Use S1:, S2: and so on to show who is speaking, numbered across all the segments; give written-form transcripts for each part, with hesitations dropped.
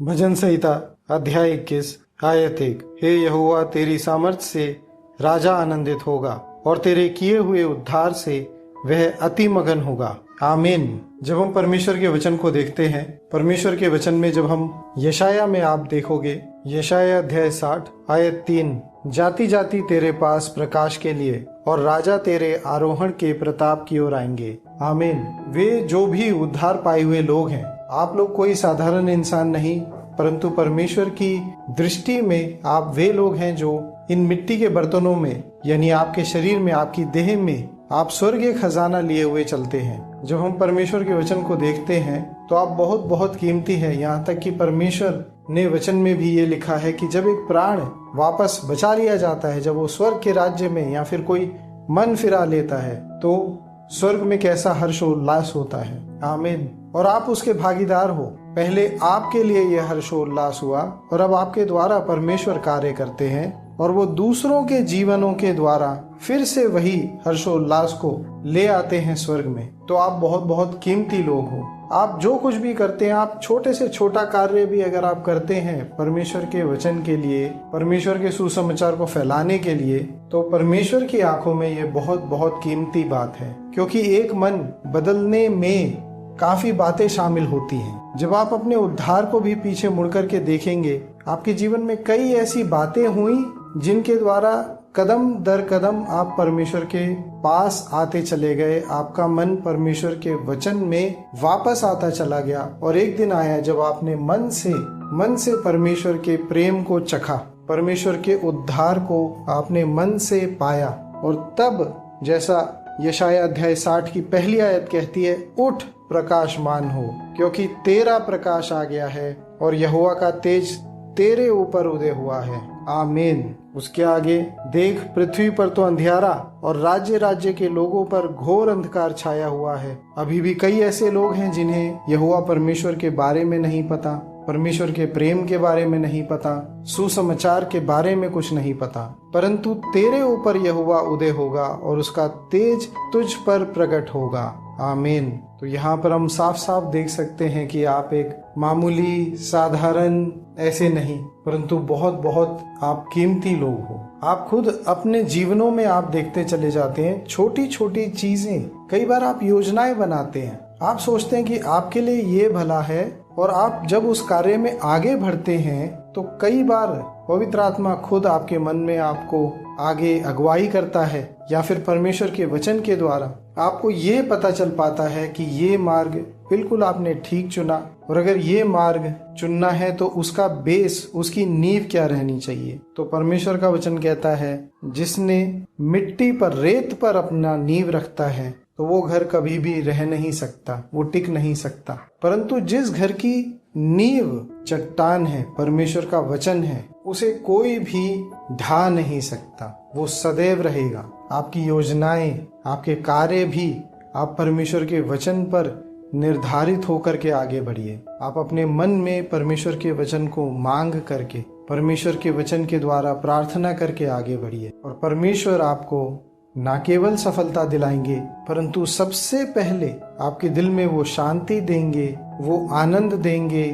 S1: भजन संहिता अध्याय 21 आयत 1। हे यहोवा, तेरी सामर्थ से राजा आनंदित होगा और तेरे किए हुए उद्धार से वह अति मगन होगा। आमीन। जब हम परमेश्वर के वचन को देखते हैं, परमेश्वर के वचन में जब हम यशाया में आप देखोगे, यशाया अध्याय 60 आयत 3, जाति जाति तेरे पास प्रकाश के लिए और राजा तेरे आरोहण के प्रताप की ओर आएंगे। आमीन। वे जो भी उद्धार पाए हुए लोग हैं, आप लोग कोई साधारण इंसान नहीं, परंतु परमेश्वर की दृष्टि में आप वे लोग हैं जो इन मिट्टी के बर्तनों में, यानी आपके शरीर में, आपकी देह में आप स्वर्गीय खजाना लिए हुए चलते हैं। जब हम परमेश्वर के वचन को देखते हैं तो आप बहुत बहुत कीमती है। यहाँ तक कि परमेश्वर ने वचन में भी ये लिखा है कि जब एक प्राण वापस बचा लिया जाता है, जब वो स्वर्ग के राज्य में या फिर कोई मन फिरा लेता है, तो स्वर्ग में कैसा हर्षोल्लास होता है। आमीन। और आप उसके भागीदार हो। पहले आपके लिए यह हर्षोल्लास हुआ और अब आपके द्वारा परमेश्वर कार्य करते हैं और वो दूसरों के जीवनों के द्वारा फिर से वही हर्षोल्लास को ले आते हैं स्वर्ग में। तो आप बहुत बहुत कीमती लोग हो। आप जो कुछ भी करते हैं, आप छोटे से छोटा कार्य भी अगर आप करते हैं परमेश्वर के वचन के लिए, परमेश्वर के सुसमाचार को फैलाने के लिए, तो परमेश्वर की आंखों में ये बहुत बहुत कीमती बात है। क्योंकि एक मन बदलने में काफी बातें शामिल होती हैं। जब आप अपने उद्धार को भी पीछे मुड़ करके देखेंगे, आपके जीवन में कई ऐसी बातें हुई जिनके द्वारा कदम दर कदम आप परमेश्वर के पास आते चले गए। आपका मन परमेश्वर के वचन में वापस आता चला गया और एक दिन आया जब आपने मन से परमेश्वर के प्रेम को चखा, परमेश्वर के उद्धार को आपने मन से पाया। और तब जैसा यशाया अध्याय 60 की पहली आयत कहती है, उठ प्रकाशमान हो, क्योंकि तेरा प्रकाश आ गया है और यहोवा का तेज तेरे ऊपर उदय हुआ है। आमीन। उसके आगे, देख पृथ्वी पर तो अंधियारा और राज्य राज्य के लोगों पर घोर अंधकार छाया हुआ है। अभी भी कई ऐसे लोग हैं जिन्हें यहोवा परमेश्वर के बारे में नहीं पता, परमेश्वर के प्रेम के बारे में नहीं पता, सुसमाचार के बारे में कुछ नहीं पता। परंतु तेरे ऊपर यहोवा उदय होगा और उसका तेज तुझ पर प्रकट होगा। आमीन। तो यहाँ पर हम साफ साफ देख सकते हैं कि आप एक मामूली साधारण ऐसे नहीं, परंतु बहुत बहुत आप कीमती लोग हो। आप खुद अपने जीवनों में आप देखते चले जाते हैं, छोटी छोटी चीजें, कई बार आप योजनाएं बनाते हैं, आप सोचते हैं कि आपके लिए ये भला है, और आप जब उस कार्य में आगे बढ़ते हैं तो कई बार पवित्र आत्मा खुद आपके मन में आपको आगे अगुवाई करता है, या फिर परमेश्वर के वचन के द्वारा आपको ये पता चल पाता है कि ये मार्ग बिल्कुल आपने ठीक चुना, और अगर ये मार्ग चुनना है तो उसका बेस, उसकी नींव क्या रहनी चाहिए। तो परमेश्वर का वचन कहता है, जिसने मिट्टी पर, रेत पर अपना नींव रखता है तो वो घर कभी भी रह नहीं सकता, वो टिक नहीं सकता। परंतु जिस घर की नींव चट्टान है, परमेश्वर का वचन है, उसे कोई भी ढा नहीं सकता, वो सदैव रहेगा। आपकी योजनाएं, आपके कार्य भी आप परमेश्वर के वचन पर निर्धारित होकर के आगे बढ़िए। आप अपने मन में परमेश्वर के वचन को मांग करके, परमेश्वर के वचन के द्वारा प्रार्थना करके आगे बढ़िए, और परमेश्वर आपको ना केवल सफलता दिलाएंगे, परंतु सबसे पहले आपके दिल में वो शांति देंगे, वो आनंद देंगे,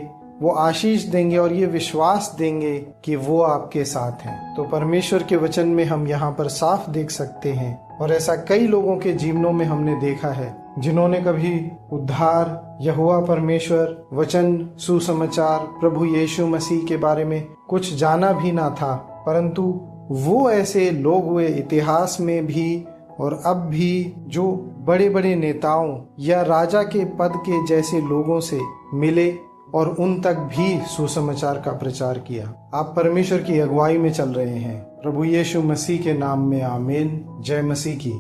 S1: वो आशीष देंगे और ये विश्वास देंगे कि वो आपके साथ हैं। तो परमेश्वर के वचन में हम यहाँ पर साफ देख सकते हैं, और ऐसा कई लोगों के जीवनों में हमने देखा है जिन्होंने कभी उद्धार, यहोवा परमेश्वर, वचन, सुसमाचार, प्रभु यीशु मसीह के बारे में कुछ जाना भी ना था, परंतु वो ऐसे लोग हुए इतिहास में भी और अब भी, जो बड़े बड़े नेताओं या राजा के पद के जैसे लोगों से मिले और उन तक भी सुसमाचार का प्रचार किया। आप परमेश्वर की अगुवाई में चल रहे हैं। प्रभु यीशु मसीह के नाम में आमीन। जय मसीह की।